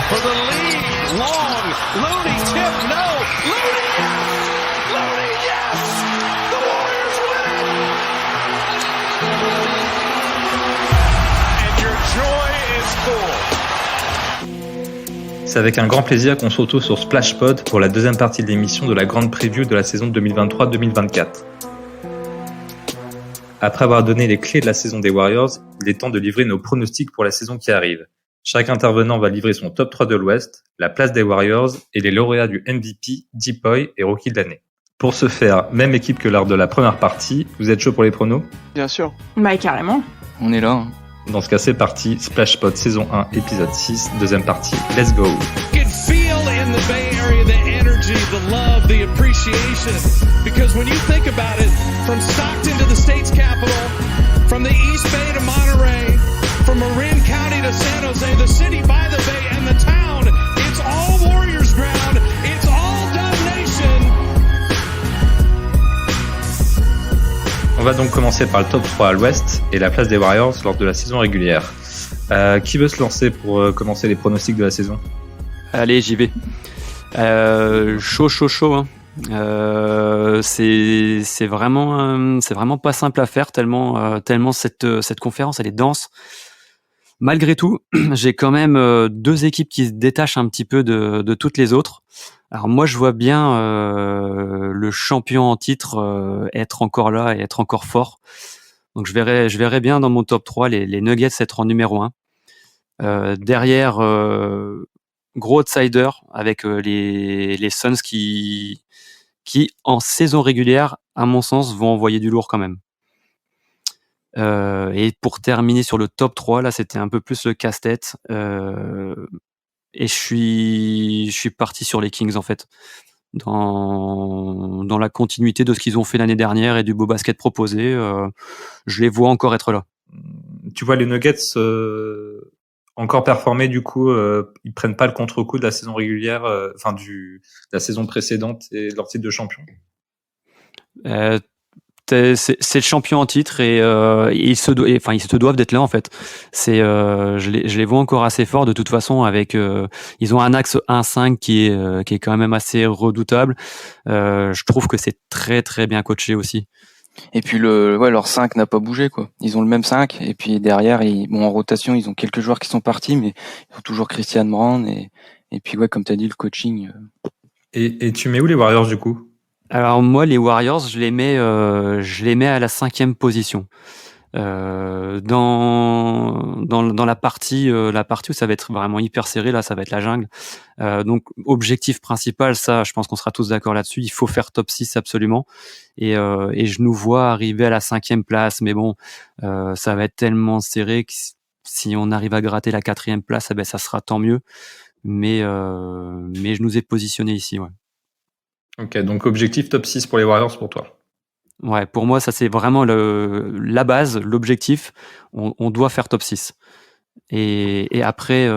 for the lead. Long, Looney tip, no. Looney, yes! Looney, yes! The Warriors win it! And your joy is full. C'est avec un grand plaisir qu'on se retrouve sur Splashpod pour la deuxième partie de l'émission de la grande preview de la saison 2023-2024. Après avoir donné les clés de la saison des Warriors, il est temps de livrer nos pronostics pour la saison qui arrive. Chaque intervenant va livrer son top 3 de l'Ouest, la place des Warriors et les lauréats du MVP, Deep Boy et Rookie de l'année. Pour ce faire, même équipe que lors de la première partie, vous êtes chaud pour les pronos ? Bien sûr. Bah carrément. On est là. Hein. Dans ce cas, c'est parti. Splashpod saison 1, épisode 6, deuxième partie. Let's go. You can feel in the Bay Area the energy, the love, the appreciation. Because when you think about it, from Stockton to the state's capital, from the East Bay to Monterey, from Marin County to San Jose, the city by the bay and the town, it's all Warriors ground. It's all Dub Nation. On va donc commencer par le top 3 à l'Ouest et la place des Warriors lors de la saison régulière. Qui veut se lancer pour commencer les pronostics de la saison ? Allez, j'y vais. Chaud. Hein. C'est vraiment pas simple à faire tellement cette conférence elle est dense. Malgré tout, j'ai quand même deux équipes qui se détachent un petit peu de toutes les autres. Alors moi, je vois bien le champion en titre être encore là et être encore fort. Donc je verrais bien dans mon top 3 les Nuggets être en numéro 1. Derrière, gros outsider avec les Suns qui en saison régulière, à mon sens, vont envoyer du lourd quand même. Et pour terminer sur le top 3, là c'était un peu plus le casse-tête. Et je suis parti sur les Kings en fait, dans la continuité de ce qu'ils ont fait l'année dernière et du beau basket proposé. Je les vois encore être là. Tu vois les Nuggets encore performer du coup, ils prennent pas le contre-coup de la saison régulière, de la saison précédente et de leur titre de champion. C'est le champion en titre et ils se doivent d'être là en fait. Je les vois encore assez forts de toute façon avec ils ont un axe 1-5 qui est quand même assez redoutable. Je trouve que c'est très très bien coaché aussi. Et puis leur 5 n'a pas bougé quoi. Ils ont le même 5 et puis derrière en rotation, ils ont quelques joueurs qui sont partis mais ils ont toujours Christian Brown et puis comme tu as dit le coaching. Et tu mets où les Warriors du coup ? Alors moi, les Warriors, je les mets à la 5e position. Dans la partie où ça va être vraiment hyper serré, là, ça va être la jungle. Donc objectif principal, ça, je pense qu'on sera tous d'accord là-dessus. Il faut faire top 6 absolument. Et je nous vois arriver à la 5e place, mais bon, ça va être tellement serré que si on arrive à gratter la 4e place, ça sera tant mieux. Mais je nous ai positionné ici, ouais. Ok, donc objectif top 6 pour les Warriors pour toi. Ouais, pour moi, ça c'est vraiment la base, l'objectif. On doit faire top 6. Et après,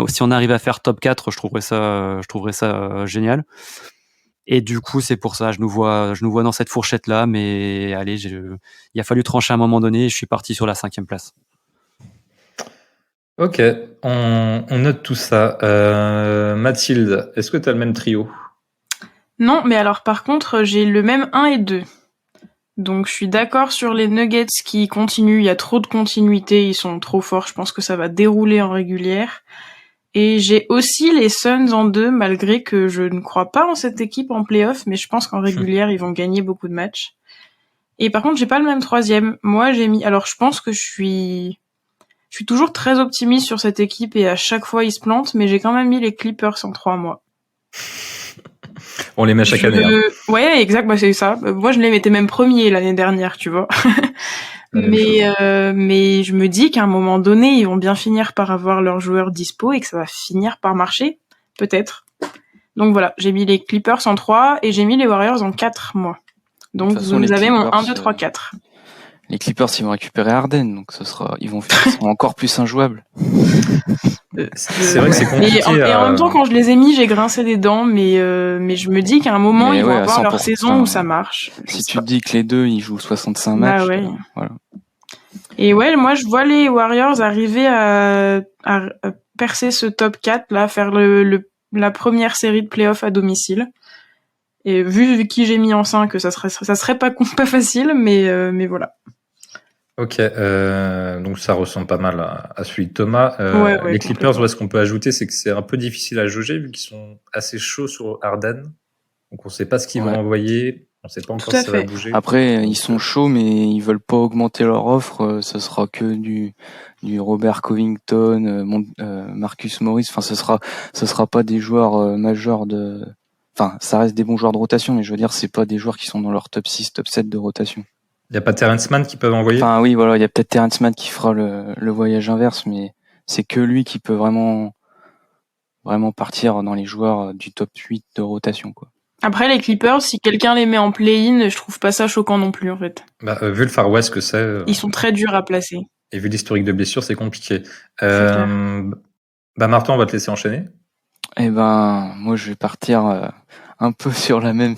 si on arrive à faire top 4, je trouverais ça génial. Et du coup, c'est pour ça, je nous vois dans cette fourchette-là, mais allez, il a fallu trancher à un moment donné et je suis parti sur la 5e place. Ok, on note tout ça. Mathilde, est-ce que tu as le même trio ? Non, mais alors par contre, j'ai le même 1 et 2. Donc je suis d'accord sur les Nuggets qui continuent, il y a trop de continuité, ils sont trop forts, je pense que ça va dérouler en régulière. Et j'ai aussi les Suns en 2, malgré que je ne crois pas en cette équipe en play-off, mais je pense qu'en régulière, ils vont gagner beaucoup de matchs. Et par contre, j'ai pas le même 3e. Moi, alors je pense que je suis toujours très optimiste sur cette équipe et à chaque fois, ils se plantent, mais j'ai quand même mis les Clippers en 3 mois. On les met chaque année. Hein. Ouais, exact, c'est ça. Moi, je les mettais même premiers l'année dernière, tu vois. Mais je me dis qu'à un moment donné, ils vont bien finir par avoir leurs joueurs dispo et que ça va finir par marcher, peut-être. Donc voilà, j'ai mis les Clippers en 3 et j'ai mis les Warriors en 4, moi. Donc vous avez mon 1, 2, 3, 4. Les Clippers, ils vont récupérer Harden, donc ils seront encore plus injouables. C'est vrai que c'est compliqué. Et en même temps, quand je les ai mis, j'ai grincé des dents, mais je me dis qu'à un moment, ils vont avoir leur saison où ça marche. Si tu te dis que les deux, ils jouent 65 matchs, voilà. Et ouais, moi, je vois les Warriors arriver à percer ce top 4, là, faire la première série de playoffs à domicile. Et vu qui j'ai mis en 5, ça serait pas facile, mais voilà. Ok, donc ça ressemble pas mal à celui de Thomas. Ouais, les Clippers, complètement. ce qu'on peut ajouter, c'est que c'est un peu difficile à jauger vu qu'ils sont assez chauds sur Harden. Donc on sait pas ce qu'ils vont envoyer, on sait pas encore Tout à si ça va fait. bouger. Après, ils sont chauds, mais ils veulent pas augmenter leur offre. Ce sera que du Robert Covington, Marcus Morris. Enfin, ce sera pas des joueurs majeurs de. Enfin, ça reste des bons joueurs de rotation, mais je veux dire, c'est pas des joueurs qui sont dans leur top 6, top 7 de rotation. Il y a pas Terrence Mann qui peuvent envoyer? Enfin, oui, voilà, il y a peut-être Terrence Mann qui fera le voyage inverse, mais c'est que lui qui peut vraiment partir dans les joueurs du top 8 de rotation, quoi. Après, les Clippers, si quelqu'un les met en play-in, je trouve pas ça choquant non plus, en fait. Vu le Far West que c'est. Ils sont très durs à placer. Et vu l'historique de blessures, c'est compliqué. clair. Martin, on va te laisser enchaîner. Eh ben, moi, je vais partir un peu sur la même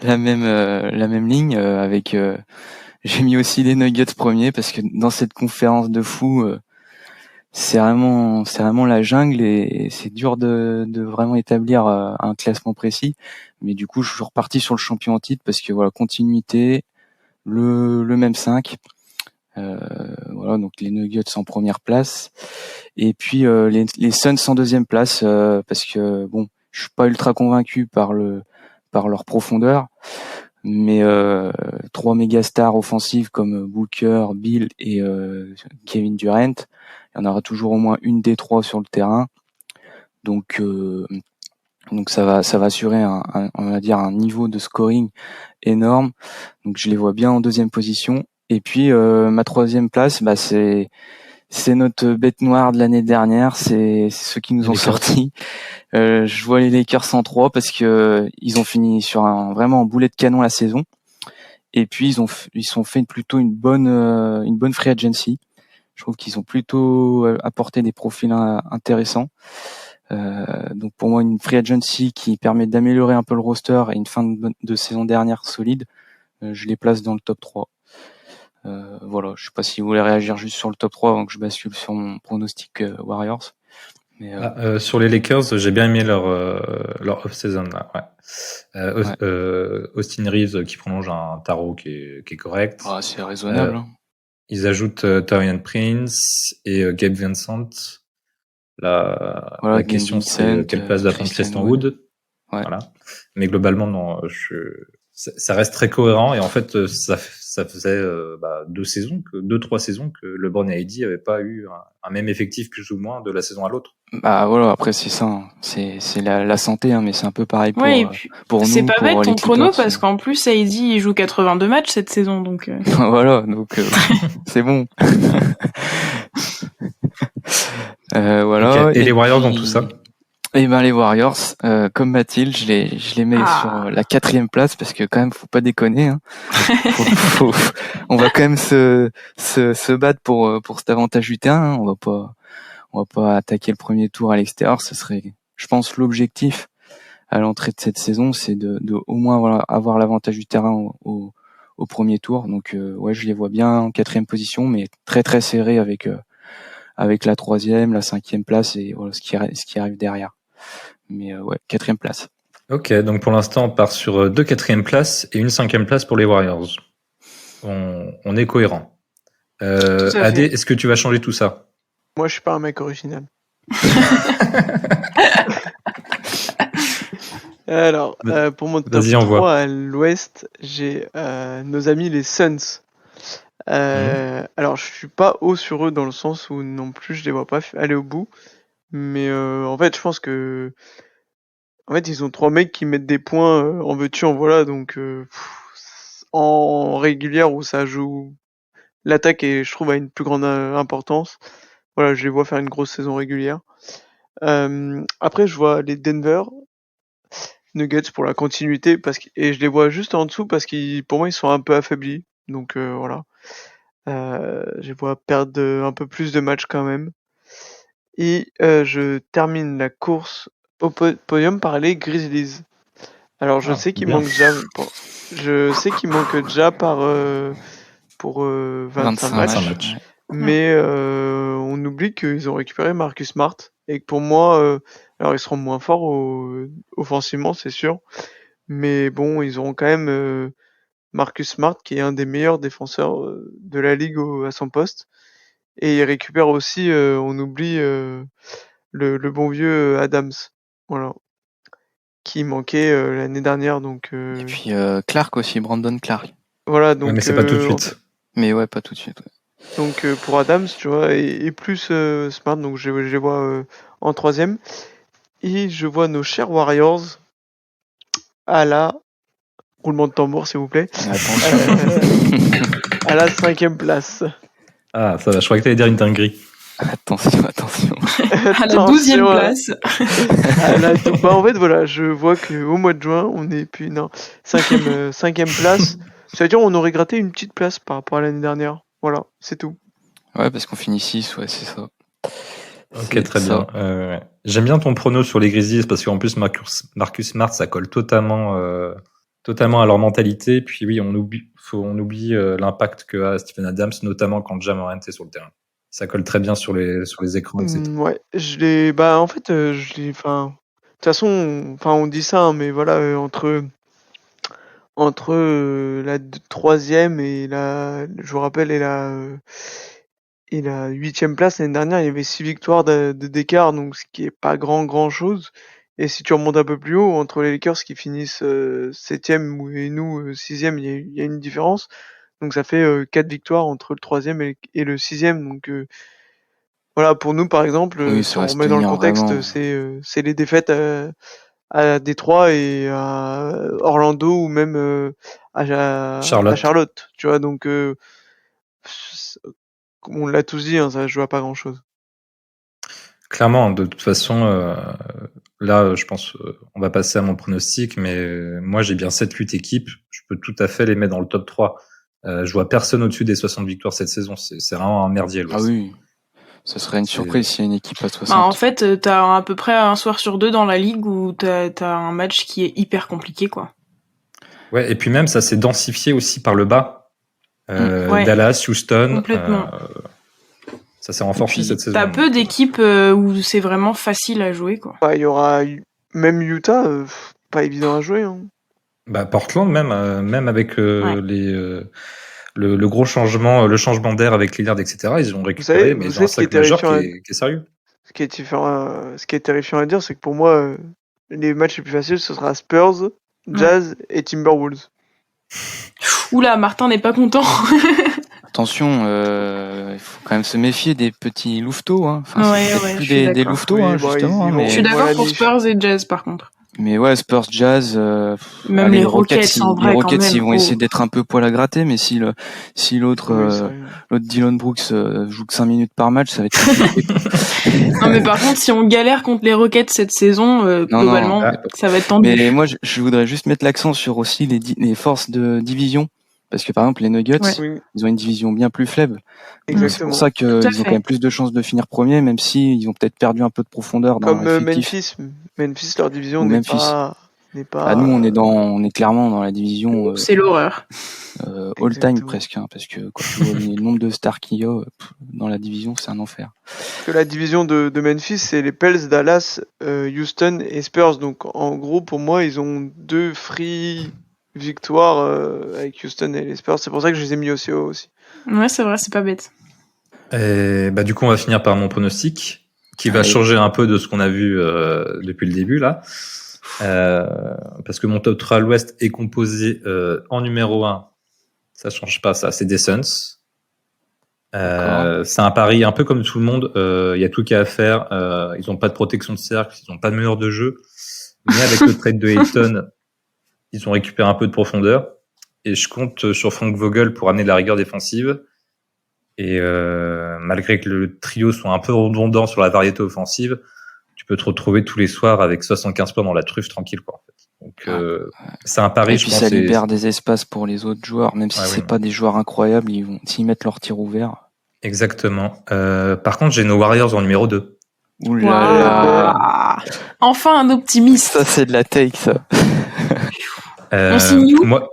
ligne avec. J'ai mis aussi les Nuggets premiers parce que dans cette conférence de fou, c'est vraiment la jungle et c'est dur de vraiment établir un classement précis. Mais du coup, je suis reparti sur le champion en titre parce que voilà, continuité, le même 5. Voilà, donc les Nuggets en première place et puis les Suns en deuxième place parce que bon, je suis pas ultra convaincu par leur profondeur, mais 3 méga stars offensives comme Booker, Bill et Kevin Durant, il y en aura toujours au moins une des 3 sur le terrain. Donc ça va assurer on va dire un niveau de scoring énorme. Donc je les vois bien en deuxième position. Et puis ma troisième place, c'est notre bête noire de l'année dernière, c'est ceux qui nous ont sortis. Je vois les Lakers en 3 parce que ils ont fini sur vraiment un boulet de canon la saison. Et puis ils sont fait plutôt une bonne free agency. Je trouve qu'ils ont plutôt apporté des profils intéressants. Donc pour moi, une free agency qui permet d'améliorer un peu le roster et une fin de saison dernière solide, je les place dans le top 3. Voilà, je sais pas si vous voulez réagir juste sur le top 3 avant que je bascule sur mon pronostic Warriors. Mais, sur les Lakers, j'ai bien aimé leur off-season là. Ouais. Austin Reeves qui prolonge un tarot qui est correct. C'est raisonnable. Ils ajoutent Taurean Prince et Gabe Vincent. La question c'est quelle place va prendre Christian Wood. Ouais. Voilà. Mais globalement non, ça reste très cohérent et en fait ça faisait 2-3 saisons que LeBron et AD n'avaient pas eu un même effectif plus ou moins de la saison à l'autre. Bah voilà, après c'est ça, hein. C'est la santé, hein, mais c'est un peu pareil pour pour nous. C'est pas bête ton chrono Clippers, parce qu'en plus AD il joue 82 matchs cette saison donc. Voilà, donc c'est bon. Voilà. Okay. Et les Warriors dans tout ça? Eh ben les Warriors, comme Mathilde, je les mets sur la 4e place parce que quand même faut pas déconner. Hein. On va quand même se battre pour cet avantage du terrain. Hein. On va pas attaquer le premier tour à l'extérieur. Ce serait, je pense, l'objectif à l'entrée de cette saison, c'est de au moins avoir l'avantage du terrain au premier tour. Donc ouais, je les vois bien en 4e position, mais très très serré avec la 3e, la 5e place et voilà ce qui arrive derrière. Mais ouais, 4e place. Ok, donc pour l'instant on part sur 2 4e places et une 5e place pour les Warriors. On est cohérent. Adé, est-ce que tu vas changer tout ça? Moi je suis pas un mec original. Alors, pour mon top 3 à l'ouest, j'ai nos amis les Suns. Alors je suis pas haut sur eux dans le sens où non plus je les vois pas aller au bout. Mais en fait, je pense que ils ont 3 mecs qui mettent des points en veux-tu en voilà, donc en régulière où ça joue l'attaque et je trouve a une plus grande importance. Voilà, je les vois faire une grosse saison régulière. Après, je vois les Denver Nuggets pour la continuité et je les vois juste en dessous parce qu'ils pour moi ils sont un peu affaiblis. Donc voilà. Je les vois perdre un peu plus de matchs quand même. Et je termine la course au podium par les Grizzlies. Alors je sais qu'il manque déjà pour 25 matchs. Mais on oublie qu'ils ont récupéré Marcus Smart et que pour moi, alors ils seront moins forts offensivement, c'est sûr, mais bon, ils auront quand même Marcus Smart, qui est un des meilleurs défenseurs de la ligue à son poste, et ils récupèrent aussi, on oublie le bon vieux Adams, voilà, qui manquait l'année dernière, donc. Et puis Clark aussi, Brandon Clark. Voilà, donc. Mais c'est pas tout de suite. Mais ouais, pas tout de suite. Ouais. Donc pour Adams, tu vois, et plus Smart, donc je les vois en 3e. Et je vois nos chers Warriors à la roulement de tambour, s'il vous plaît. À la 5e place. Ah, ça va. Je croyais que t'allais dire une dinguerie. Attention. À la 12e place. Bah, en fait, voilà, je vois qu'au mois de juin, on est puis non 5e place. C'est-à-dire on aurait gratté une petite place par rapport à l'année dernière. Voilà, c'est tout. Ouais, parce qu'on finit 6, ouais, c'est ça. Ok, très bien. J'aime bien ton prono sur les Grizzlies parce qu'en plus Marcus Smart, ça colle totalement à leur mentalité. Puis oui, on oublie l'impact que a Steven Adams, notamment quand Ja Morant est sur le terrain. Ça colle très bien sur les écrans, etc. Ouais, en fait, de toute façon, on dit ça, hein, mais voilà, entre la 3e et je vous rappelle, et la 8e place l'année dernière, il y avait 6 victoires d'écart, donc ce qui est pas grand chose. Et si tu remontes un peu plus haut, entre les Lakers qui finissent 7e et nous 6e, il y a une différence. Donc ça fait 4 victoires entre le 3e et le 6e. Donc voilà, pour nous par exemple, si on remet dans le contexte, c'est les défaites à Détroit et à Orlando ou même à Charlotte. Tu vois, donc on l'a tous dit, hein, ça joue à pas grand chose. Clairement, de toute façon, là, je pense, on va passer à mon pronostic, mais moi, j'ai bien 7-8 équipes. Je peux tout à fait les mettre dans le top 3. Je vois personne au-dessus des 60 victoires cette saison. C'est vraiment un merdier. Ah oui, ça serait une surprise s'il y a une équipe à 60. Bah, en fait, t'as à peu près un soir sur 2 dans la ligue où t'as un match qui est hyper compliqué, quoi. Ouais, et puis même, ça s'est densifié aussi par le bas. Ouais. Dallas, Houston. Complètement. Ça s'est renforcé cette saison. T'as peu d'équipes où c'est vraiment facile à jouer, quoi. Il y aura même Utah, pas évident à jouer. Hein. Bah, Portland, même avec le gros changement, le changement d'air avec Lillard, etc. Ils ont récupéré, mais ils ont un sac majeur qui est sérieux. Ce qui est terrifiant à dire, c'est que pour moi, les matchs les plus faciles, ce sera Spurs, Jazz et Timberwolves. Oula, Martin n'est pas content. Attention, il faut quand même se méfier des petits louveteaux. Hein. Enfin, ouais, des louveteaux, oui, hein, justement. Mais... Je suis d'accord pour Spurs et Jazz, par contre. Mais ouais, Spurs, Jazz, même les Rockets, en vrai, les Rockets, quand même. Ils vont essayer d'être un peu poil à gratter, mais si l'autre Dillon Brooks joue que 5 minutes par match, ça va être compliqué. Non, mais par contre, si on galère contre les Rockets cette saison, globalement, ça va être tendu. Mais moi, je voudrais juste mettre l'accent sur aussi les forces de division. Parce que par exemple, les Nuggets, ils ont une division bien plus faible. Exactement. C'est pour ça qu'ils ont quand même plus de chances de finir premier, même si ils ont peut-être perdu un peu de profondeur dans l'effectif. Memphis, leur division n'est pas. Ah, nous, on est clairement dans la division. C'est l'horreur. All-time presque, hein, parce que quand tu vois le nombre de stars qu'il y a dans la division, c'est un enfer. Parce que la division de Memphis, c'est les Pels, Dallas, Houston et Spurs. Donc en gros, pour moi, ils ont 2 free victoires avec Houston et les Spurs. C'est pour ça que je les ai mis aussi haut aussi. Ouais, c'est vrai, c'est pas bête. Et du coup, on va finir par mon pronostic, qui va changer un peu de ce qu'on a vu depuis le début là. Parce que mon top 3 à l'ouest est composé en numéro 1, ça change pas, ça, c'est des Suns. C'est un pari un peu comme tout le monde, il y a tout qu'il y a à faire, ils ont pas de protection de cercle, ils ont pas de meneur de jeu, mais avec le trade de Ayton, ils ont récupéré un peu de profondeur, et je compte sur Frank Vogel pour amener de la rigueur défensive, et malgré que le trio soit un peu redondant sur la variété offensive, tu peux te retrouver tous les soirs avec 75 points dans la truffe tranquille, quoi, en fait. Donc c'est un pari, et puis ça libère des espaces pour les autres joueurs, même si c'est pas des joueurs incroyables, s'ils mettent leur tir ouvert. Exactement. Par contre, j'ai nos Warriors en numéro 2. Oulala. Enfin un optimiste. Ça, c'est de la take, ça. On signe où? Moi,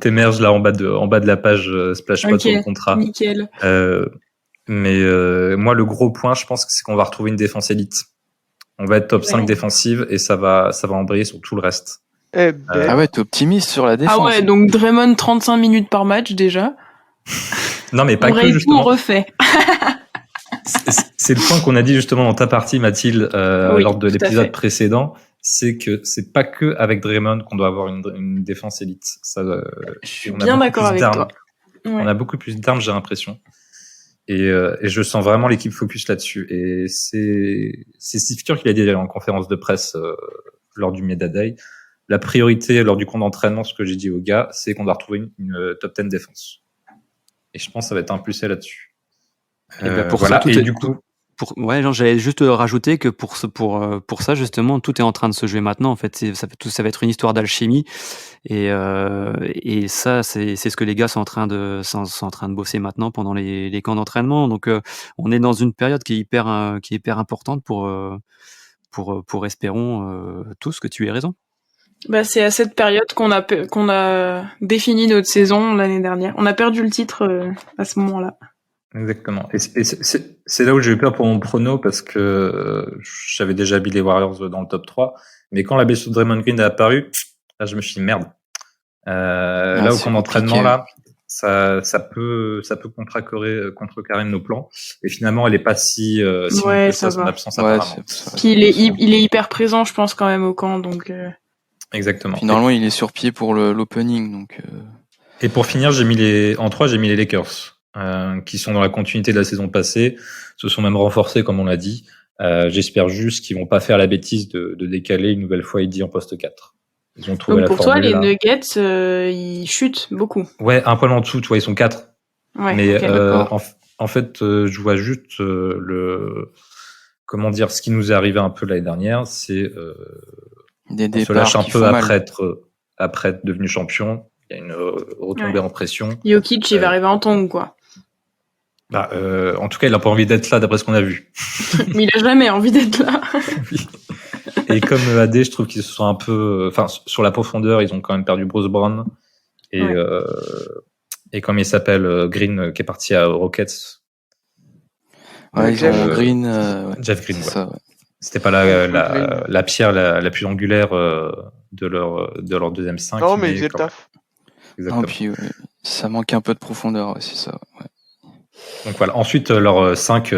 t'émerges là en bas de la page Splashpot sur le contrat. Nickel. Mais moi, le gros point, je pense, c'est qu'on va retrouver une défense élite. On va être top 5 défensive et ça va embrayer sur tout le reste. Ah ouais, t'es optimiste sur la défense. Ah ouais, donc Draymond 35 minutes par match déjà. Non, mais pas on que justement. On refait. C'est le point qu'on a dit justement dans ta partie, Mathilde, lors de l'épisode précédent. C'est que c'est pas que avec Draymond qu'on doit avoir une défense élite. Ça, je suis bien d'accord avec toi. Ouais. On a beaucoup plus d'armes, j'ai l'impression. Et je sens vraiment l'équipe focus là-dessus. Et c'est Steve Kerr qui l'a dit en conférence de presse lors du Media Day. La priorité lors du camp d'entraînement, ce que j'ai dit aux gars, c'est qu'on doit retrouver une top 10 défense. Et je pense que ça va être impulsé là-dessus. Pour voilà. Ça, et du coup, j'allais juste rajouter que pour ça justement, tout est en train de se jouer maintenant. En fait, ça va être une histoire d'alchimie. Et ça, c'est ce que les gars sont en train de bosser maintenant pendant les camps d'entraînement. Donc, on est dans une période qui est hyper importante pour espérons tous que tu aies raison. Bah, c'est à cette période qu'on a défini notre saison l'année dernière. On a perdu le titre à ce moment-là. Exactement. Et c'est là où j'ai eu peur pour mon prono parce que j'avais déjà mis les Warriors dans le top 3. Mais quand la blessure de Draymond Green est apparue, là, je me suis dit merde. Là, au camp d'entraînement, là, ça peut contrecarrer nos plans. Et finalement, elle est pas si ouais, ça son va. absence apparemment. Puis il est hyper présent, je pense, quand même au camp, donc. Exactement. Finalement, il est sur pied pour l'opening, donc. Et pour finir, j'ai mis les Lakers. Qui sont dans la continuité de la saison passée, se sont même renforcés comme on l'a dit. J'espère juste qu'ils vont pas faire la bêtise de décaler une nouvelle fois Eddie en poste 4. Ils ont trouvé donc la pour formule, toi, les Nuggets, ils chutent beaucoup. Ouais, un poil en dessous, tu vois, ils sont 4. Ouais, mais okay, en fait, je vois juste ce qui nous est arrivé un peu l'année dernière, c'est on se lâche un peu après être devenu champion. Il y a une retombée en pression. Jokic, il va arriver en tongue, quoi. Bah, en tout cas, il a pas envie d'être là, d'après ce qu'on a vu. Mais il a jamais envie d'être là. Oui. Et comme AD, je trouve qu'ils se sont un peu, sur la profondeur, ils ont quand même perdu Bruce Brown et comme il s'appelle Green, qui est parti à Rockets. Ouais, Jeff Green. Jeff Green, ça, ouais. C'était pas la pierre la plus angulaire de leur deuxième 5. Non, mais ils faisaient le taf. Exactement. Non, puis ça manque un peu de profondeur, c'est ça. Ouais. Donc voilà. Ensuite, leur 5,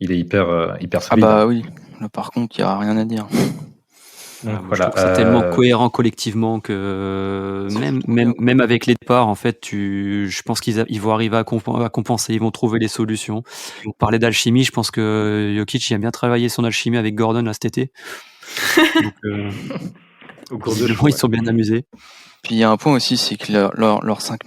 il est hyper solide. Ah bah oui. Là, par contre, il n'y a rien à dire. Donc voilà. Je trouve ça tellement cohérent collectivement que même avec les départs, en fait, je pense qu'ils vont arriver à compenser. Ils vont trouver les solutions. On parlait d'alchimie. Je pense que Jokic il a bien travaillé son alchimie avec Gordon là, cet été. Donc, au cours de ils sont bien amusés. Puis il y a un point aussi, c'est que leurs 5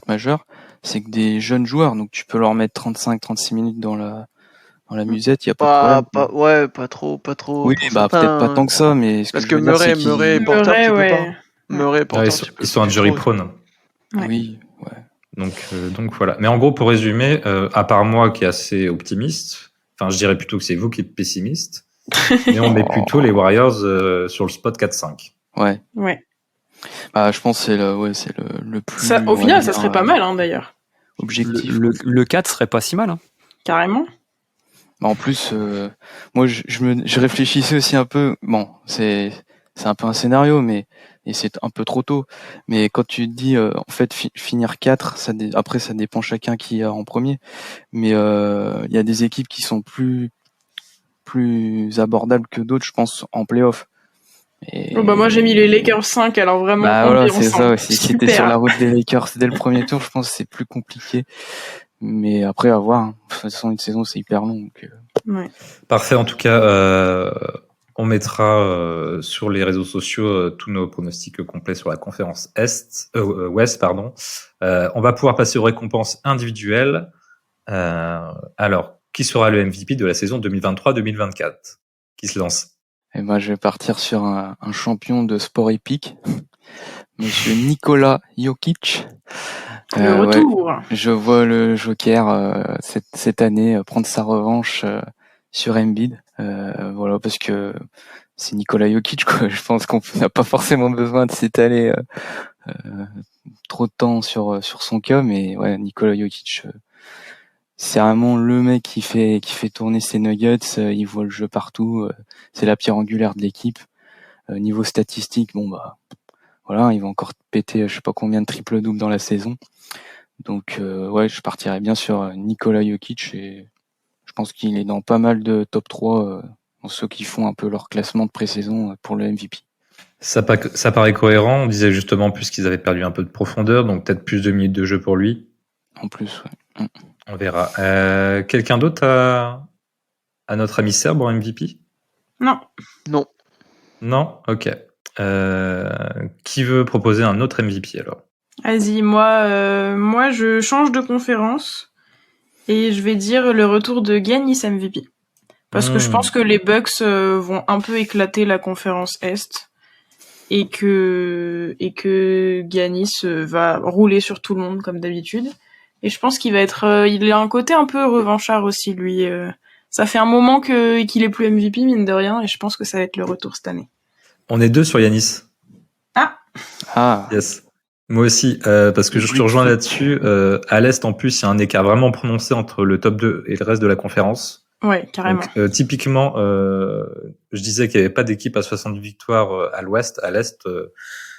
majeurs, c'est que des jeunes joueurs, donc tu peux leur mettre 35-36 minutes dans la musette, il y a pas de problème. Pas trop. Oui, bah peut-être pas tant que ça, mais parce que Murray et Porter, tu peux pas. Murray et Porter, ils sont injury prone. Ouais. Oui, ouais. Donc voilà. Mais en gros, pour résumer, à part moi qui est assez optimiste, enfin je dirais plutôt que c'est vous qui êtes pessimiste, mais on met plutôt les Warriors sur le spot 4-5. Ouais. Bah, je pense que c'est le plus. Ça, au final, ça serait pas mal, hein, d'ailleurs. Objectif. Le 4 serait pas si mal. Hein. Carrément. Bah, en plus, moi, je réfléchissais aussi un peu. Bon, c'est un peu un scénario, et c'est un peu trop tôt. Mais quand tu te dis, en fait, finir 4, après, ça dépend chacun qui est en premier. Mais il y a des équipes qui sont plus abordables que d'autres, je pense, en play-off. Moi j'ai mis les Lakers 5, alors vraiment. Bah voilà, c'est ça aussi. Si t'es sur la route des Lakers dès le premier tour, je pense que c'est plus compliqué. Mais après, à voir. Hein. De toute façon, une saison c'est hyper long. Donc... Ouais. Parfait. En tout cas, on mettra sur les réseaux sociaux tous nos pronostics complets sur la conférence Ouest. Pardon. On va pouvoir passer aux récompenses individuelles. Alors, qui sera le MVP de la saison 2023-2024 ? Qui se lance ? Et ben, je vais partir sur un champion de sport épique, Monsieur Nikola Jokic. Le retour. Ouais, je vois le Joker cette année prendre sa revanche sur Embiid. Voilà, parce que c'est Nikola Jokic, quoi. Je pense qu'on n'a pas forcément besoin de s'étaler trop de temps sur son cas, mais ouais, Nikola Jokic c'est vraiment le mec qui fait tourner ses Nuggets. Il voit le jeu partout. C'est la pierre angulaire de l'équipe. Niveau statistique, voilà, il va encore péter je sais pas combien de triple-double dans la saison. Donc ouais, je partirais bien sur Nikola Jokic et je pense qu'il est dans pas mal de top 3 dans ceux qui font un peu leur classement de pré-saison pour le MVP. Ça paraît cohérent. On disait justement plus qu'ils avaient perdu un peu de profondeur, donc peut-être plus de minutes de jeu pour lui. En plus, ouais. On verra. Quelqu'un d'autre à notre ami Serbe en MVP? Non. Non? Ok. Qui veut proposer un autre MVP alors? Vas-y, moi je change de conférence et je vais dire le retour de Giannis MVP. Parce que je pense que les Bucks vont un peu éclater la conférence Est et que Giannis va rouler sur tout le monde comme d'habitude. Et je pense qu'il a un côté un peu revanchard aussi, lui. Ça fait un moment qu'il est plus MVP, mine de rien, et je pense que ça va être le retour cette année. On est 2 sur Giannis. Ah. Yes. Moi aussi, parce que je te rejoins là-dessus. À l'Est, en plus, il y a un écart vraiment prononcé entre le top 2 et le reste de la conférence. Ouais, carrément. Donc, typiquement, je disais qu'il n'y avait pas d'équipe à 60 victoires à l'Ouest. À l'Est,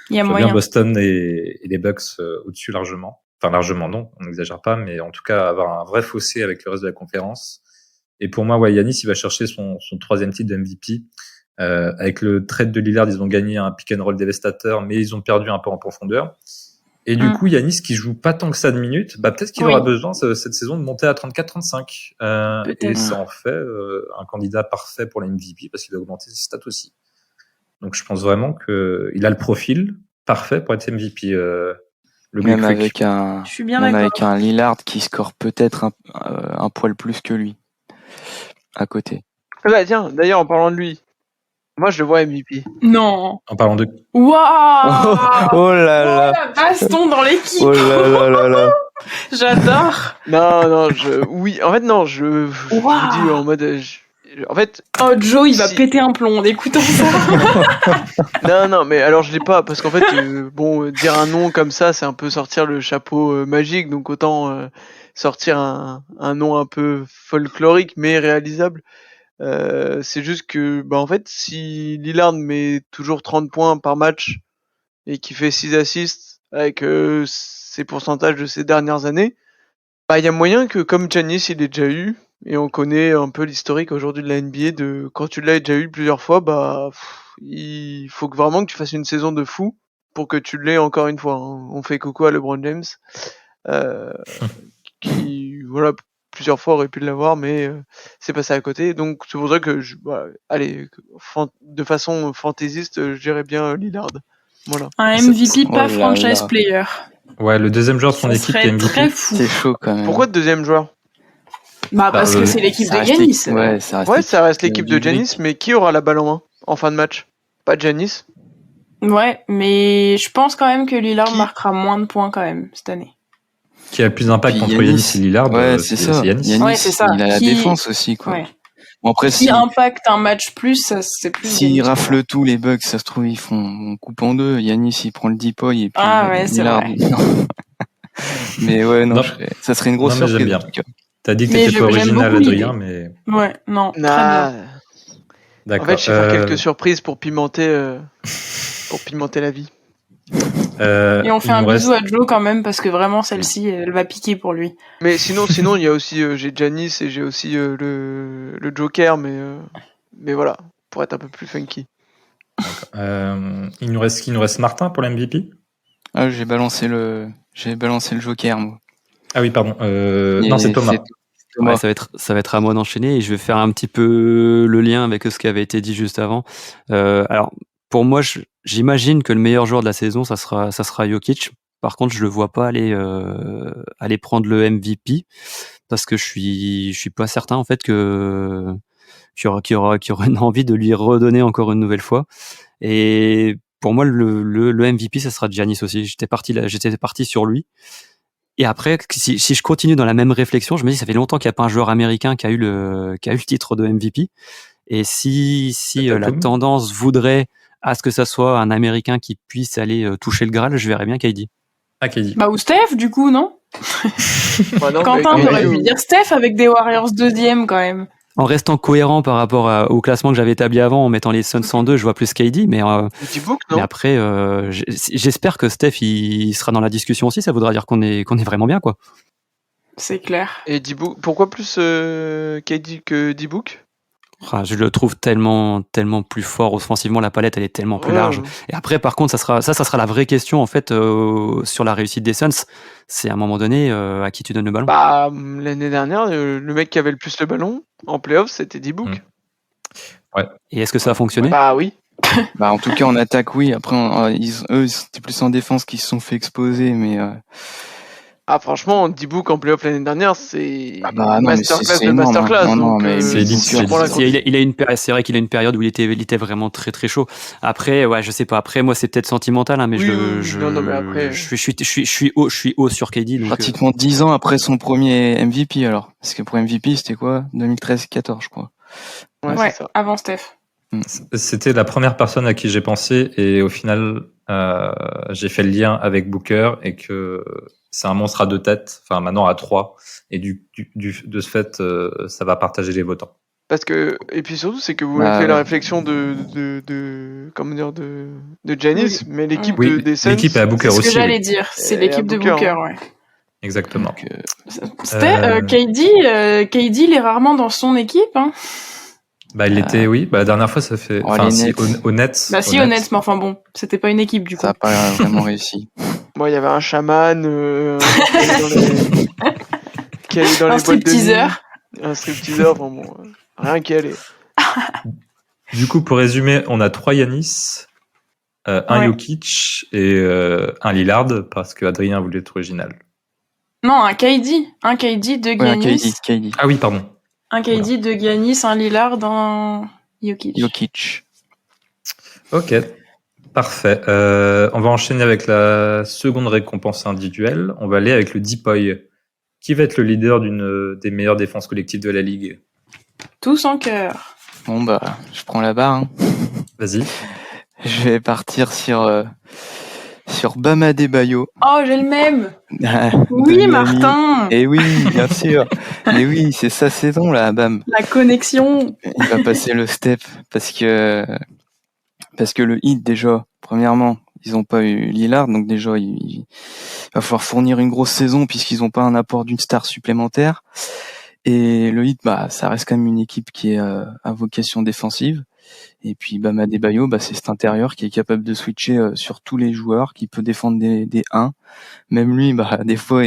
il y a je vois moyen. bien Boston et les Bucks au-dessus largement. Enfin, largement non, on n'exagère pas, mais en tout cas, avoir un vrai fossé avec le reste de la conférence. Et pour moi, Giannis, il va chercher son 3e titre de MVP. Avec le trade de Lillard, ils ont gagné un pick and roll dévastateur, mais ils ont perdu un peu en profondeur. Et du coup, Giannis, qui joue pas tant que ça de minutes, peut-être qu'il aura besoin cette saison de monter à 34-35. Et ça en fait un candidat parfait pour la MVP parce qu'il va augmenter ses stats aussi. Donc je pense vraiment qu'il a le profil parfait pour être MVP. Même avec un Lillard qui score peut-être un poil plus que lui à côté. Tiens, d'ailleurs en parlant de lui, moi je le vois MVP. Non. En parlant de. Waouh. Oh là là. La baston dans l'équipe. Oh là là là. J'adore. Non, oui, en fait non, je vous dis en mode. En fait. Oh Joe, il va péter un plomb en écoutant ça. Non, mais alors je l'ai pas parce qu'en fait, dire un nom comme ça, c'est un peu sortir le chapeau magique, donc autant sortir un nom un peu folklorique mais réalisable. C'est juste que, en fait, si Lillard met toujours 30 points par match et qu'il fait 6 assists avec ses pourcentages de ces dernières années, il y a moyen que comme Giannis il est déjà eu, et on connaît un peu l'historique aujourd'hui de la NBA, de quand tu l'as déjà eu plusieurs fois, il faut vraiment que tu fasses une saison de fou pour que tu l'aies encore une fois. Hein. On fait coucou à LeBron James, qui, voilà, plusieurs fois aurait pu l'avoir, mais c'est passé à côté. Donc c'est pour ça que, de façon fantaisiste, je dirais bien Lillard. Voilà. Un MVP pas franchise player. Ouais, le deuxième joueur de son équipe qui est MVP. Très fou. C'est chaud quand même. Pourquoi le deuxième joueur? Parce que c'est l'équipe de Giannis. Ça reste l'équipe de Giannis, mais qui aura la balle en main en fin de match? Pas Giannis? Ouais, mais je pense quand même que Lillard marquera moins de points quand même cette année. Qui a plus d'impact entre Giannis et Lillard? Ouais, c'est ça. Giannis. Ouais, c'est ça. Il a la défense aussi, quoi. Ouais. Bon, après, si impacte un match plus, c'est plus. S'ils raflent tout, les Bucks, ça se trouve, ils font coupe en deux. Giannis, il prend le deep-oy et puis. Lillard. Mais ouais, non, ça serait une grosse surprise en tout cas. T'as dit que t'étais pas original, Adrien, mais. Ouais, non. Très bien. D'accord. En fait, je vais faire quelques surprises pour pimenter la vie. Et on fait un bisou à Joe quand même parce que vraiment celle-ci, elle va piquer pour lui. Mais sinon, il y a aussi j'ai Giannis et j'ai aussi le Joker, mais voilà, pour être un peu plus funky. Il nous reste Martin pour l'MVP. Ah, j'ai balancé le Joker, moi. Ah oui, pardon. Non, c'est Thomas. Ouais, ça va être à moi d'enchaîner et je vais faire un petit peu le lien avec ce qui avait été dit juste avant. Alors, pour moi, j'imagine que le meilleur joueur de la saison, ça sera Jokic. Par contre, je le vois pas aller prendre le MVP parce que je suis pas certain en fait qu'il y aura une envie de lui redonner encore une nouvelle fois. Et pour moi, le MVP, ça sera Giannis aussi. J'étais parti sur lui. Et après, si je continue dans la même réflexion, je me dis, ça fait longtemps qu'il n'y a pas un joueur américain qui a eu le titre de MVP. Et si la tendance voudrait à ce que ça soit un Américain qui puisse aller toucher le Graal, je verrais bien KD. Ah, KD. Bah, ou Steph, du coup, non? Bah non, Quentin mais- aurait pu dire Steph avec des Warriors 2e quand même. En restant cohérent par rapport au classement que j'avais établi avant, en mettant les Suns en 2, je vois plus KD, mais D-Book, mais non? après, j'espère que Steph il sera dans la discussion aussi. Ça voudra dire qu'on est vraiment bien, quoi. C'est clair. Et D-Book, pourquoi plus KD que D-Book? Ah, je le trouve tellement plus fort offensivement. La palette, elle est tellement plus Ouais, large. ouais. Et après, par contre, ça sera la vraie question en fait sur la réussite des Suns. C'est à un moment donné à qui tu donnes le ballon. Bah, l'année dernière, le mec qui avait le plus le ballon en playoff, c'était D-Book. Et est-ce que ça a fonctionné? Bah oui. Bah, en tout cas, en attaque, oui. Après, eux, c'était plus en défense qu'ils se sont fait exposer, mais Ah, franchement, D-Book en playoff l'année dernière, c'est Ah bah non, mais masterclass c'est de énorme, masterclass. hein. Non, donc, mais c'est élite, si c'est on prend la élite. C'est vrai qu'il a une période où il était vraiment très très chaud. Après, ouais, je sais pas. Après, moi, c'est peut-être sentimental, hein, mais Oui, oui, non, mais après- je suis haut sur KD. Donc, pratiquement 10 ans après son premier MVP, alors. Parce que pour MVP, c'était quoi? 2013-14, je crois. Ouais, Ouais, c'est ça. avant Steph. C'était la première personne à qui j'ai pensé et au final, j'ai fait le lien avec Booker et que c'est un monstre à 2 têtes, enfin maintenant à 3, et de ce fait, ça va partager les votants. Parce que, et puis surtout, c'est que vous Bah, avez fait la ouais. réflexion comment dire, de Giannis, mais l'équipe Oui, des Suns. l'équipe est à Booker C'est ce que aussi. j'allais oui. dire. C'est Et l'équipe à de Booker, Booker, hein. ouais. Exactement. Donc, KD, il est rarement dans son équipe, hein. Bah, il était, oui. Bah, la dernière fois, ça fait. Oh, Enfin, les si, Nets. au Nets. Bah si, honnête, mais enfin bon, c'était pas une équipe du coup. ça n'a pas vraiment réussi. Moi, il y avait un chaman qui allait dans Un les boîtes de nuit. stripteaseur. Un stripteaseur, enfin bon, rien qui allait. Du coup, pour résumer, on a 3 Yanis, un Ouais. Jokic et un Lillard parce que Adrien voulait être original. Non, un KD. Un KD, deux Ouais, Giannis. KD. Ah oui, pardon. Un KD, deux Giannis, un Lillard, un Jokic. Jokic. Ok, parfait. On va enchaîner avec la seconde récompense individuelle. On va aller avec le Deepoy. Qui va être le leader d'une des meilleures défenses collectives de la ligue? Tous en cœur. Bon, bah, je prends la barre, hein. Vas-y. Je vais partir sur Bam Adebayo. Oh, j'ai le même. De Oui, Miami. Martin. Et oui, bien sûr. Mais oui, c'est sa saison, là, Bam. La connexion. Il va passer le step parce que le Heat, déjà, premièrement, ils n'ont pas eu Lillard, donc déjà, il va falloir fournir une grosse saison puisqu'ils n'ont pas un apport d'une star supplémentaire. Et le Heat, bah, ça reste quand même une équipe qui est à vocation défensive. Et puis Bam Adebayo, bah, c'est cet intérieur qui est capable de switcher sur tous les joueurs, qui peut défendre des 1. Même lui, bah, des fois,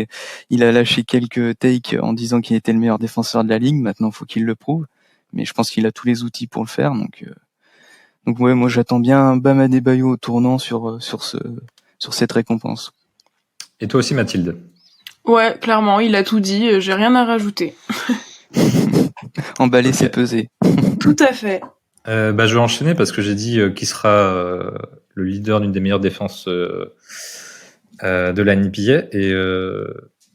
il a lâché quelques takes en disant qu'il était le meilleur défenseur de la ligue. Maintenant, faut qu'il le prouve. Mais je pense qu'il a tous les outils pour le faire. Donc ouais, moi j'attends bien Bam Adebayo au tournant sur cette récompense. Et toi aussi, Mathilde? Ouais, clairement, il a tout dit. J'ai rien à rajouter. Emballer, Ok. c'est peser. Tout à fait. Je vais enchaîner parce que j'ai dit qui sera le leader d'une des meilleures défenses de la NBA. Et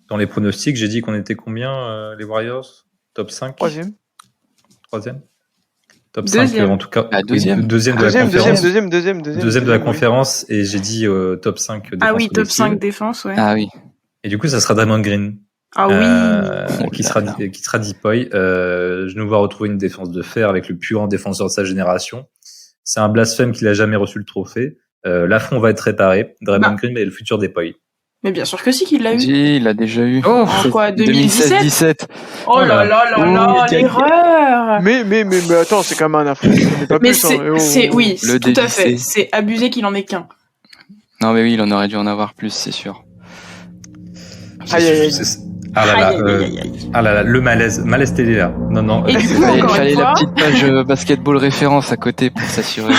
dans les pronostics, j'ai dit qu'on était combien, les Warriors? Top 5? Troisième. Top 5, Deuxième. en tout cas. Ah, deuxième. Oui, deuxième de la conférence. Deuxième Deuxième de la oui. conférence. Et j'ai dit top 5 défense Ah oui, top collective. 5 défense, ouais. Ah oui. Et du coup, ça sera Draymond Green. Ah oui. Qui là sera là. Deepoy. Je nous vois retrouver une défense de fer avec le plus grand défenseur de sa génération. C'est un blasphème qu'il a jamais reçu le trophée. L'affront va être réparé. Draymond Green est le futur Deepoy. Mais bien sûr que si qu'il l'a eu. Si, il l'a déjà eu. Oh, En quoi, 2017? 2016-17. Oh là là là là, l'erreur. Mais attends, c'est quand même un affront. On est pas Mais plus, hein. c'est oui, Le tout à fait. dévissé. C'est abusé qu'il en ait qu'un. Non mais oui, il en aurait dû en avoir plus, c'est sûr. Aïe, aïe, aïe. Ah là là, Aïe, aïe, aïe, aïe. ah là là, le malaise télé là. Non, Et du coup, Il encore fallait une la fois, petite page basketball référence à côté pour s'assurer.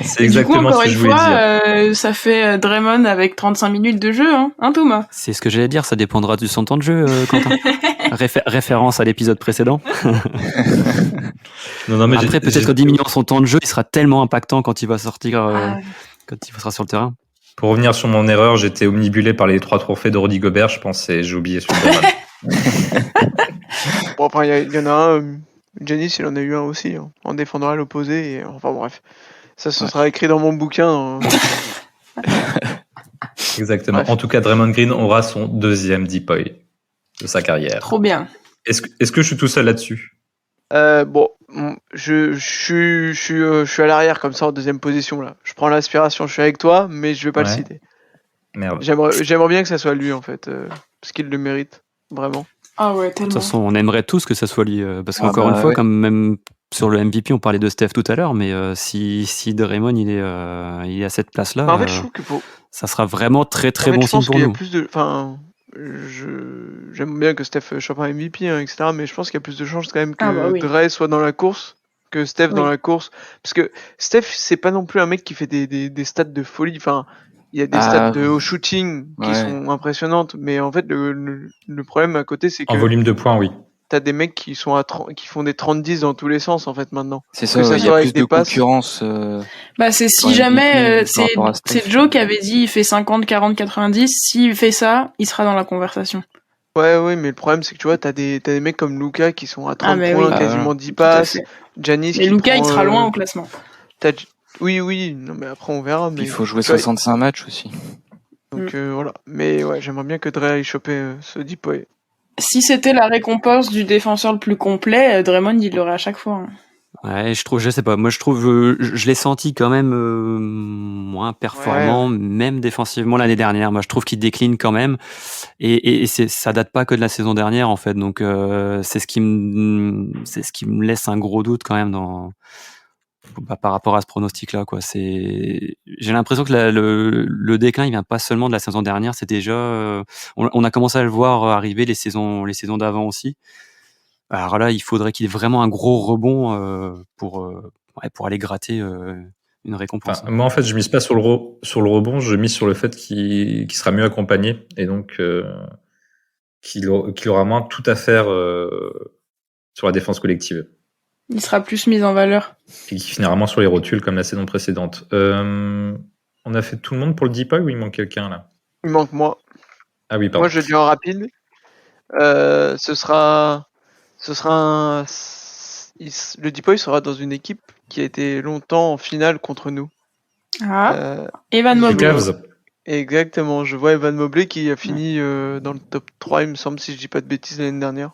c'est et du coup, exactement encore ce que une je voulais fois, dire. ça fait Draymond avec 35 minutes de jeu, hein Thomas? c'est ce que j'allais dire. Ça dépendra de son temps de jeu, Quentin. Référence à l'épisode précédent. Non, mais Après, peut-être qu'en diminuant son temps de jeu, il sera tellement impactant quand il va sortir, Ah, quand il sera sur le terrain. Pour revenir sur mon erreur, j'étais omnibulé par les 3 trophées de Rudy Gobert, je pense, et j'ai oublié celui de Draymond. Bon, après, il y en a un. Giannis, il en a eu un aussi, hein, en défendant à l'opposé. Enfin bref. Ça, ce sera écrit dans mon bouquin. Exactement. Bref. En tout cas, Draymond Green aura son 2e DPOY de sa carrière. Trop bien. Est-ce que je suis tout seul là-dessus? Bon, je suis à l'arrière comme ça en 2e position là. Je prends l'inspiration, je suis avec toi, mais je vais pas le citer. Merde. J'aimerais bien que ça soit lui en fait, parce qu'il le mérite vraiment. Ah ouais, De tellement. toute façon, on aimerait tous que ça soit lui, parce qu'encore une fois, comme même sur le MVP, on parlait de Steph tout à l'heure, mais si Draymond il est à cette place-là, En fait, je trouve que ça sera vraiment très très en fait, bon je signe pense pour qu'il y a nous. plus de, j'aime bien que Steph chope un MVP, hein, etc. Mais je pense qu'il y a plus de chances quand même que Dre soit dans la course que Steph dans la course, parce que Steph c'est pas non plus un mec qui fait des stats de folie. Enfin, il y a des stats au shooting qui sont impressionnantes, mais en fait le problème à côté c'est que en volume de points, oui. T'as des mecs qui sont qui font des 30-10 dans tous les sens en fait maintenant. C'est ça, il y a plus de concurrence. Bah c'est si jamais c'est Joe qui avait dit il fait 50, 40, 90. S'il fait ça, il sera dans la conversation. Ouais, mais le problème c'est que tu vois t'as des mecs comme Luka qui sont à 30 points, quasiment 10 passes. Giannis mais Luka il sera loin au classement. Oui, non mais après on verra. Mais il faut jouer 65 matchs aussi. Donc voilà. Mais ouais, j'aimerais bien que Dre aille choper ce DPOY. Si c'était la récompense du défenseur le plus complet, Draymond il l'aurait à chaque fois. Ouais, je sais pas. Moi, je trouve, je l'ai senti quand même moins performant, même défensivement l'année dernière. Moi, je trouve qu'il décline quand même, et ça date pas que de la saison dernière en fait. Donc, c'est ce qui me laisse un gros doute quand même par rapport à ce pronostic-là, quoi. J'ai l'impression que le déclin, il vient pas seulement de la saison dernière, c'est déjà, on a commencé à le voir arriver les saisons d'avant aussi. Alors là, il faudrait qu'il ait vraiment un gros rebond pour aller gratter une récompense. Moi, en fait, je mise pas sur le rebond, je mise sur le fait qu'il sera mieux accompagné et donc qu'il aura moins tout à faire sur la défense collective. Il sera plus mis en valeur. Et qui finira moins sur les rotules comme la saison précédente. On a fait tout le monde pour le DPOY ou il manque quelqu'un là? Il manque moi. Ah oui, pardon. Moi, je dis en rapide. Ce sera le DPOY sera dans une équipe qui a été longtemps en finale contre nous. Evan Mobley. Exactement, je vois Evan Mobley qui a fini dans le top 3, il me semble, si je dis pas de bêtises, l'année dernière.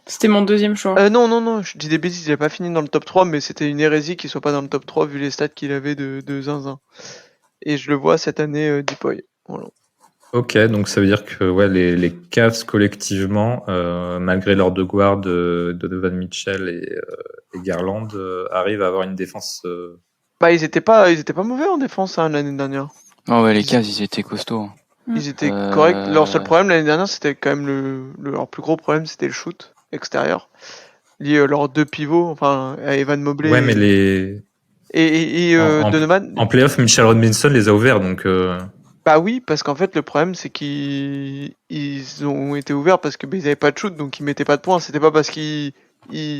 C'était mon 2e choix. Non, je dis des bêtises, il a pas fini dans le top 3, mais c'était une hérésie qu'il soit pas dans le top 3 vu les stats qu'il avait de zinzin. Et je le vois cette année DPOY. Voilà. Ok, donc ça veut dire que les Cavs collectivement, malgré leurs deux guards de Donovan Mitchell et Garland, arrivent à avoir une défense. Ils étaient pas mauvais en défense l'année dernière. Oh ouais, les Cavs ils étaient costauds. Ils étaient corrects. Leur seul problème l'année dernière, c'était quand même leur plus gros problème, c'était le shoot extérieur. Leurs 2 pivots, enfin Evan Mobley. Ouais, mais Donovan. En playoff, Mitchell Robinson les a ouverts, donc. Bah oui, parce qu'en fait le problème c'est qu'ils ont été ouverts parce que ils avaient pas de shoot, donc ils mettaient pas de points. C'était pas parce qu'ils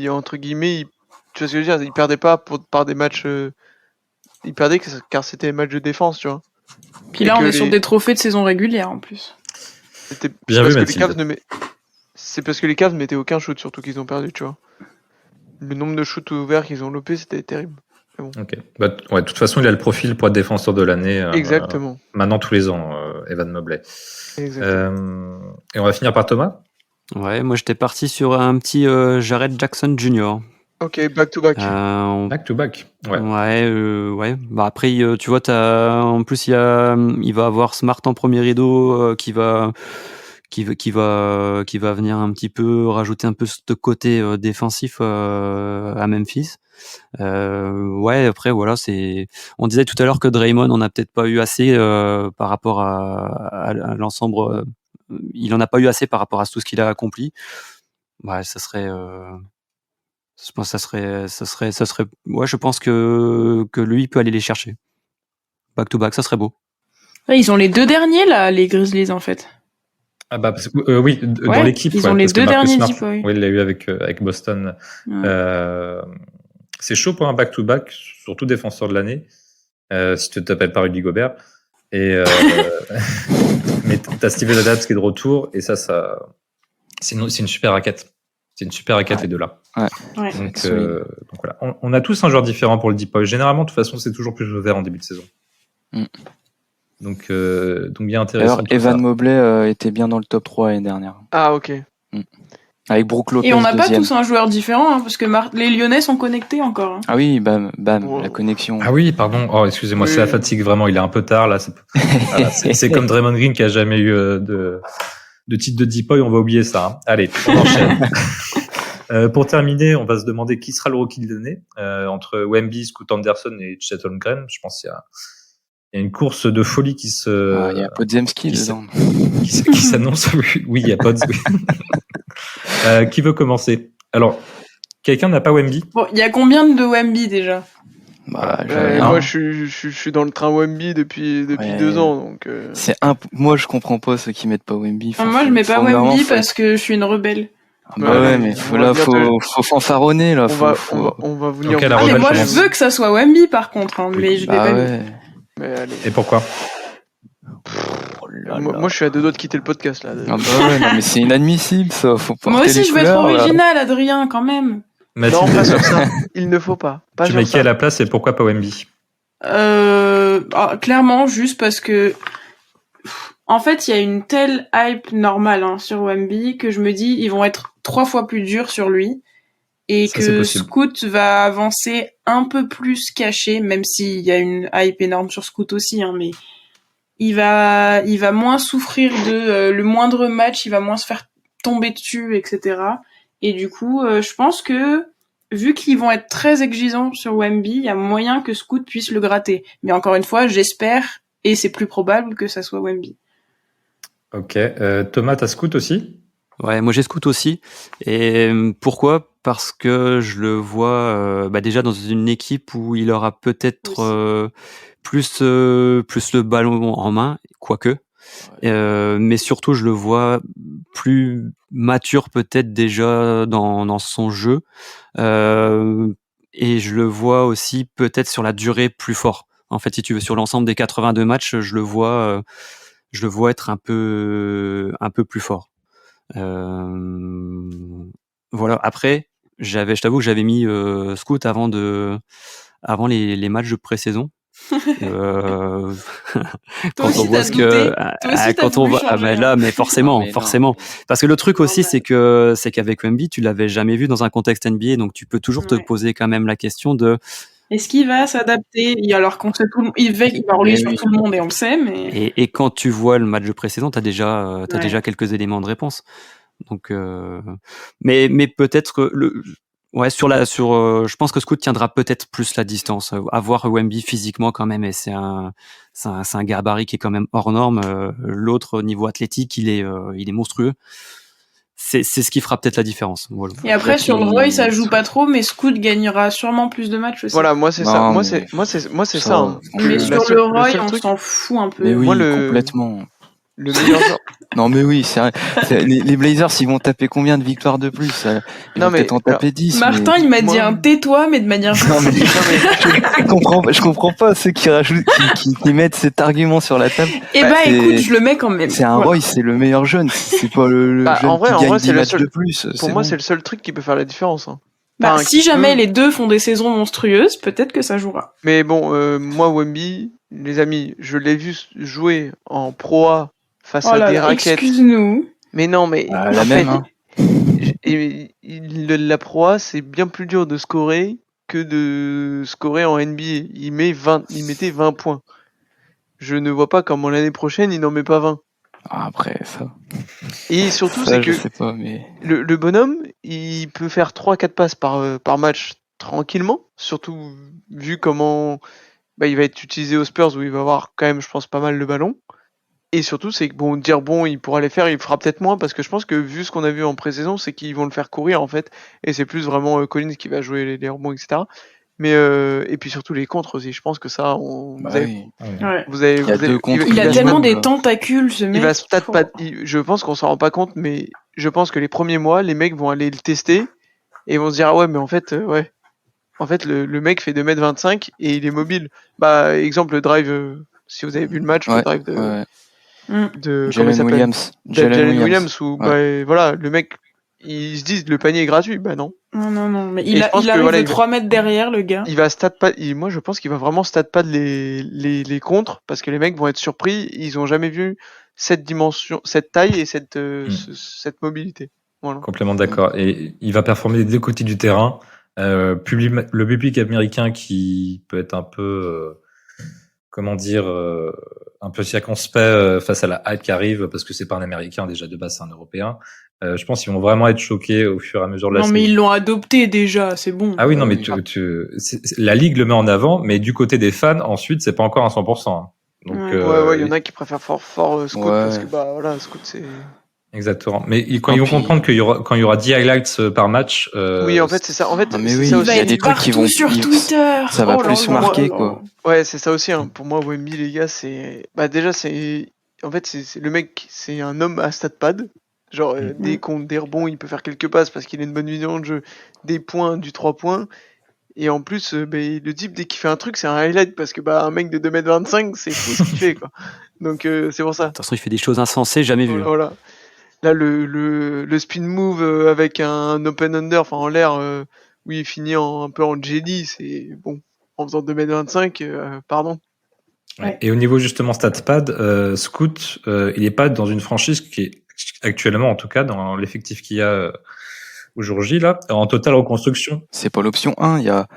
entre guillemets, tu vois ce que je veux dire, ils perdaient pas par des matchs. Ils perdaient car c'était des matchs de défense, tu vois. Puis là, on est sur des trophées de saison régulière en plus. C'est parce que les Cavs mettaient aucun shoot, surtout qu'ils ont perdu, tu vois. Le nombre de shoots ouverts qu'ils ont lopé, c'était terrible. Bon. Ok. De toute façon, il a le profil pour être défenseur de l'année. Exactement. Maintenant, tous les ans, Evan Mobley. Exactement. Et on va finir par Thomas. Ouais, moi j'étais parti sur un petit Jared Jackson Jr. Ok, back-to-back. Back-to-back. Ouais. Ouais. Bah après, tu vois, en plus il va avoir Smart en premier rideau qui va venir un petit peu rajouter un peu ce côté défensif à Memphis. Après voilà, on disait tout à l'heure que Draymond on n'a peut-être pas eu assez par rapport à l'ensemble. Il en a pas eu assez par rapport à tout ce qu'il a accompli. Ouais, ça serait. Je pense que ça serait. Ouais, je pense que lui peut aller les chercher. Back to back, ça serait beau. Ouais, ils ont les 2 derniers là, les Grizzlies en fait. Ah bah parce que, oui, dans l'équipe. Ils ont les 2 derniers DPOY. Oui, il l'a eu avec Boston. Ouais. C'est chaud pour un back-to-back, surtout défenseur de l'année, si tu t'appelles pas Rudy Gobert. Mais t'as Steven Adams qui est de retour, et ça c'est une super raquette. C'est une super raquette, les deux là. Ouais. Donc voilà. On a tous un joueur différent pour le DPOY. Généralement, de toute façon, c'est toujours plus ouvert en début de saison. Donc bien intéressant. D'ailleurs, Evan Mobley était bien dans le top 3 l'année dernière. Ah, ok. Avec Brook Lopez. Et on n'a pas deuxième. tous un joueur différent, hein, parce que les Lyonnais sont connectés encore. Hein. Ah oui, bam, Wow. la connexion. Ah oui, pardon. Oh, excusez-moi, Oui. c'est la fatigue, vraiment. Il est un peu tard, là. C'est comme Draymond Green qui a jamais eu de titre de Deepoy. On va oublier ça. Hein. Allez, on enchaîne. Pour terminer, on va se demander qui sera le rookie de l'année entre Wemby, Scoot Anderson et Chet Holmgren. Je pense qu'il y a une course de folie qui se. Il y a Podziemski dedans. Qui s'annonce. Oui, il y a Pods. Oui. Qui veut commencer? Alors, quelqu'un n'a pas Wemby? Bon, il y a combien de Wemby déjà? Moi, je suis dans le train Wemby depuis 2 ans, donc. Moi, je comprends pas ceux qui mettent pas Wemby. Moi, je mets pas Wemby parce que je suis une rebelle. Mais faut fanfaronner là. On va vous lire. Mais moi, je veux que ça soit Wemby par contre, hein, mais je l'ai pas mis. Mais allez. Et pourquoi? Moi, je suis à 2 doigts de quitter le podcast là. Non, mais c'est inadmissible ça. Faut moi aussi, je veux être original, Adrien, quand même. Mathilde, non, pas sur ça. Il ne faut pas. Tu mets qui à la place et pourquoi pas Wemby? Clairement, juste parce que en fait, il y a une telle hype normale sur Wemby que je me dis ils vont être 3 fois plus durs sur lui et ça, que Scoot va avancer un peu plus caché, même s'il y a une hype énorme sur Scoot aussi, mais il va moins souffrir de le moindre match, il va moins se faire tomber dessus, etc. Et du coup, je pense que vu qu'ils vont être très exigeants sur Wemby, il y a moyen que Scoot puisse le gratter. Mais encore une fois, j'espère, et c'est plus probable que ça soit Wemby. Ok. Thomas, t'as Scoot aussi? Ouais, moi j'ai Scoot aussi. Et pourquoi? Parce que je le vois déjà dans une équipe où il aura peut-être plus le ballon en main, quoique. Mais surtout, je le vois plus mature peut-être déjà dans son jeu. Et je le vois aussi peut-être sur la durée plus fort. En fait, si tu veux, sur l'ensemble des 82 matchs, je le vois être un peu plus fort. Voilà. Après, je t'avoue que j'avais mis Scoot avant les matchs de pré-saison. Quand on voit ce que quand on voit là, mais forcément, parce que le truc aussi c'est qu'avec Wemby tu l'avais jamais vu dans un contexte NBA, donc tu peux toujours te poser quand même la question de est-ce qu'il va s'adapter alors qu'on sait il va rouler sur tout le monde et on le sait, mais et quand tu vois le match de précédent, t'as déjà quelques éléments de réponse, donc mais peut-être je pense que Scoot tiendra peut-être plus la distance. Avoir Wemby physiquement quand même, et c'est un gabarit qui est quand même hors norme. L'autre au niveau athlétique, il est monstrueux. C'est ce qui fera peut-être la différence. Voilà. Et après sur le Roy, ça joue pas trop, mais Scoot gagnera sûrement plus de matchs aussi. Voilà, moi c'est ça. Moi c'est ça. Mais sur le Roy, on s'en fout un peu. Mais oui, complètement. Le meilleur joueur. Non mais oui, les Blazers ils vont taper combien de victoires de plus? Ils vont peut-être en taper 10. Martin il m'a dit un tais-toi mais de manière je comprends pas ceux qui rajoutent qui mettent cet argument sur la table. Écoute, je le mets quand même. C'est un Roy, c'est le meilleur jeune, c'est pas le jeune en vrai, qui gagne 10 c'est matchs de plus. Pour moi, c'est le seul truc qui peut faire la différence. Si jamais les deux font des saisons monstrueuses, peut-être que ça jouera. Mais bon, moi Wemby, les amis, je l'ai vu jouer en Pro A face à des raquettes. Excuse-nous. Mais non, mais la même. La Pro A, c'est bien plus dur de scorer que de scorer en NBA. Il mettait 20 points. Je ne vois pas comment l'année prochaine il n'en met pas 20. Après ça. Et surtout, ça, c'est que sais pas, mais... le bonhomme, il peut faire 3-4 passes par match tranquillement. Surtout vu comment il va être utilisé aux Spurs où il va avoir quand même, je pense, pas mal le ballon. Et surtout, c'est que il pourra les faire, il fera peut-être moins parce que je pense que vu ce qu'on a vu en pré-saison, c'est qu'ils vont le faire courir en fait. Et c'est plus vraiment Collins qui va jouer les rebonds, etc. Mais et puis surtout les contres aussi. Je pense que ça, il a tellement des tentacules, ce mec. Il va peut-être pas. Je pense qu'on s'en rend pas compte, mais je pense que les premiers mois, les mecs vont aller le tester et ils vont se dire ah ouais, mais en fait, le mec fait 2m25 et il est mobile. Exemple le drive. Si vous avez vu le match, le drive de Jalen Williams où voilà, le mec ils se disent le panier est gratuit. Bah non. Non. Mais il arrive de 3 mètres derrière, le gars. Il va moi, je pense qu'il va vraiment stat pad les contres parce que les mecs vont être surpris. Ils ont jamais vu cette dimension, cette taille et cette mobilité. Voilà. Complètement d'accord. Et il va performer des deux côtés du terrain. Le public américain qui peut être un peu, un peu circonspect face à la hype qui arrive parce que c'est pas un Américain déjà de base, c'est un Européen. Je pense qu'ils vont vraiment être choqués au fur et à mesure de la saison. Non mais ils l'ont adopté déjà, c'est bon. Ah oui, non mais la ligue le met en avant, mais du côté des fans ensuite c'est pas encore à 100%. Hein. Donc, ouais, il y en a qui préfèrent fort Scout parce que voilà, Scout c'est. Exactement. Mais quand ils vont comprendre quand il y aura 10 highlights par match. Oui, en fait, c'est ça. En fait, mais oui, ça il y a des trucs qui vont sur Twitter. Ça va plus marquer, quoi. Ouais, c'est ça aussi. Hein. Pour moi, Wemby, les gars, déjà, en fait, c'est le mec, c'est un homme à stat pad. Genre, des comptes, des rebonds, il peut faire quelques passes parce qu'il a une bonne vision de jeu, des points, du 3 points. Et en plus, le type, dès qu'il fait un truc, c'est un highlight parce que un mec de 2m25, c'est fou ce qu'il fait, quoi. Donc, c'est pour ça. Attention, il fait des choses insensées, jamais vues. Voilà. Là, le spin move avec un open under, enfin en l'air, où il finit un peu en jelly, c'est bon. En faisant 2m25, pardon. Ouais. Et au niveau justement StatPad, Scout, il est pas dans une franchise qui est actuellement, en tout cas, dans l'effectif qu'il y a aujourd'hui là, en totale reconstruction. C'est pas l'option 1. Il y a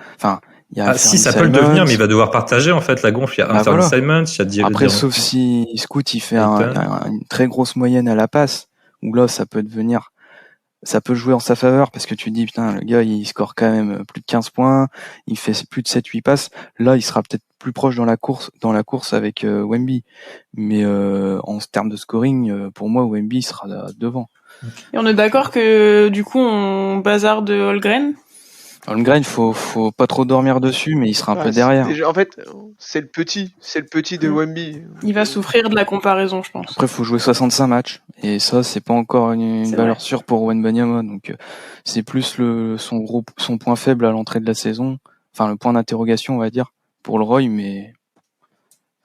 si ça peut le devenir, mais il va devoir partager en fait la gonfle. Il y a Anthony Simons, il y a après, sauf si Scout il fait une très grosse moyenne à la passe, où là ça peut jouer en sa faveur parce que tu te dis putain le gars il score quand même plus de 15 points, il fait plus de 7-8 passes, là il sera peut-être plus proche dans la course avec Wemby, mais en termes de scoring pour moi Wemby sera devant. Et on est d'accord que du coup on bazarde de Holmgren. Holmgren, faut pas trop dormir dessus, mais il sera un peu derrière. En fait, c'est le petit de Wemby. Il va souffrir de la comparaison, je pense. Après, faut jouer 65 matchs, et ça, c'est pas encore une valeur sûre pour Wembanyama, donc c'est plus son point faible à l'entrée de la saison, enfin le point d'interrogation, on va dire, pour le Roy, mais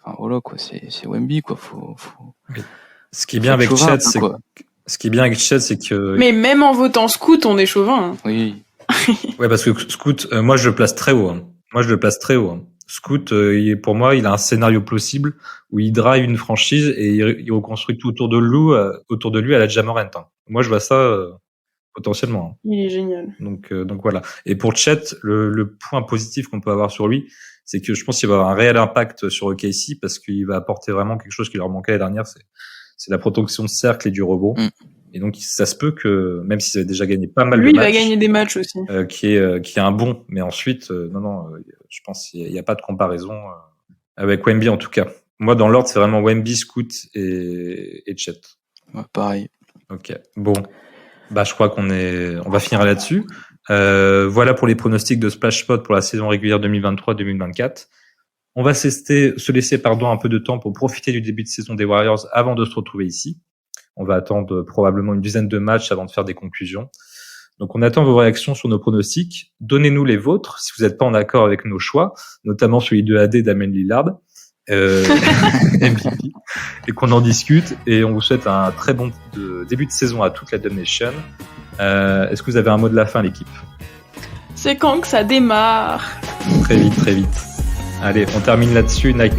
enfin voilà quoi, c'est Wemby quoi, faut. Ce qui est bien avec Chet, c'est que. Mais même en votant Scout, on est chauvin. Hein. Oui. Ouais, parce que Scout, moi je le place très haut. Hein. Scout, pour moi, il a un scénario possible où il drive une franchise et il reconstruit tout autour de lui à la Ja Morant. Hein. Moi, je vois ça potentiellement. Hein. Il est génial. Donc voilà. Et pour Chet, le point positif qu'on peut avoir sur lui, c'est que je pense qu'il va avoir un réel impact sur OKC parce qu'il va apporter vraiment quelque chose qui leur manquait l'année dernière, c'est la protection de cercle et du rebond. Et donc, ça se peut que, même s'ils avaient déjà gagné pas mal de matchs. Lui, il va gagner des matchs aussi. Qui est un bon. Mais ensuite, je pense qu'il n'y a pas de comparaison avec Wemby, en tout cas. Moi, dans l'ordre, c'est vraiment Wemby, Scout et Chet. Ouais, pareil. Ok. Bon. Je crois on va finir là-dessus. Voilà pour les pronostics de Splash Spot pour la saison régulière 2023-2024. On va se laisser un peu de temps pour profiter du début de saison des Warriors avant de se retrouver ici. On va attendre probablement une dizaine de matchs avant de faire des conclusions. Donc, on attend vos réactions sur nos pronostics. Donnez-nous les vôtres si vous n'êtes pas en accord avec nos choix, notamment celui de AD d'Amen Lillard, MVP, et qu'on en discute. Et on vous souhaite un très bon début de saison à toute la Dub Nation. Est-ce que vous avez un mot de la fin, l'équipe ? C'est quand que ça démarre ? Très vite. Allez, on termine là-dessus. Night.